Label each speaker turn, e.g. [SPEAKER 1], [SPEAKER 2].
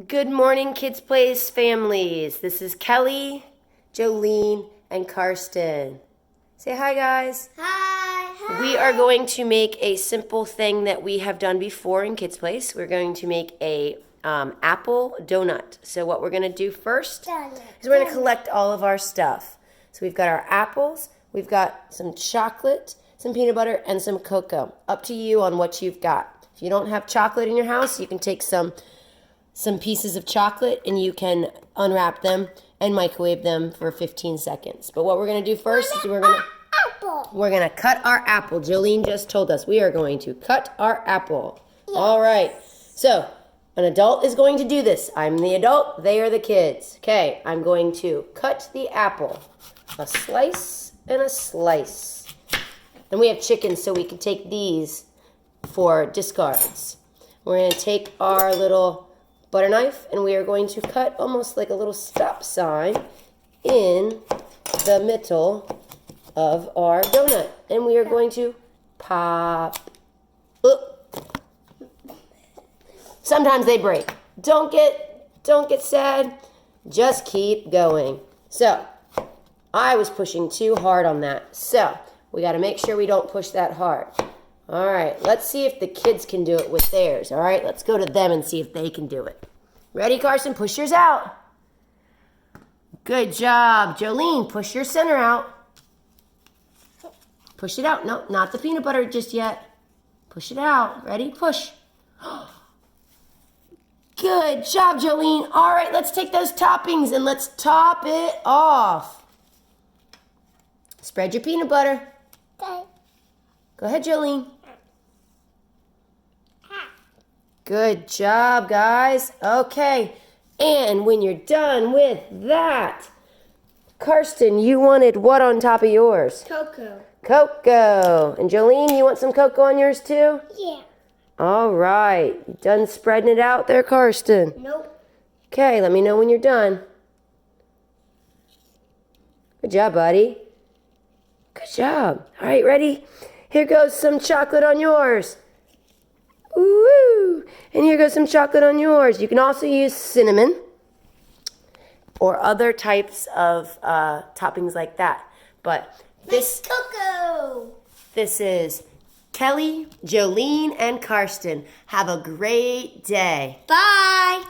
[SPEAKER 1] Good morning, Kids Place families. This is Kelly, Jolene, and Karsten. Say hi, guys.
[SPEAKER 2] Hi.
[SPEAKER 1] We are going to make a simple thing that we have done before in Kids Place. We're going to make a apple donut. So what we're going to do first is we're going to collect all of our stuff. So we've got our apples, we've got some chocolate, some peanut butter, and some cocoa. Up to you on what you've got. If you don't have chocolate in your house, you can take some pieces of chocolate and you can unwrap them and microwave them for 15 seconds. But what we're going to do first is we're going to cut our apple. Jolene just told us we are going to cut our apple. Yes. All right. So an adult is going to do this. I'm the adult. They are the kids. Okay. I'm going to cut the apple. A slice and a slice. Then we have chickens, so we can take these for discards. We're going to take our little butter knife, and we are going to cut almost like a little stop sign in the middle of our donut. And we are going to pop. Sometimes they break. Don't get sad. Just keep going. So, I was pushing too hard on that. So, we got to make sure we don't push that hard. All right, let's see if the kids can do it with theirs. All right, let's go to them and see if they can do it. Ready, Karsten? Push yours out. Good job. Jolene, push your center out. Push it out. No, not the peanut butter just yet. Push it out. Ready? Push. Good job, Jolene. All right, let's take those toppings and let's top it off. Spread your peanut butter.
[SPEAKER 2] Okay.
[SPEAKER 1] Go ahead, Jolene. Good job, guys. Okay, and when you're done with that, Karsten, you wanted what on top of yours?
[SPEAKER 2] Cocoa.
[SPEAKER 1] Cocoa. And Jolene, you want some cocoa on yours too?
[SPEAKER 2] Yeah.
[SPEAKER 1] All right. You done spreading it out there, Karsten?
[SPEAKER 2] Nope.
[SPEAKER 1] Okay, let me know when you're done. Good job, buddy. Good job. All right, ready? Here goes some chocolate on yours. Woo! And here goes some chocolate on yours. You can also use cinnamon or other types of toppings like that. But this
[SPEAKER 2] cocoa.
[SPEAKER 1] This is Kelly, Jolene, and Karsten. Have a great day.
[SPEAKER 2] Bye.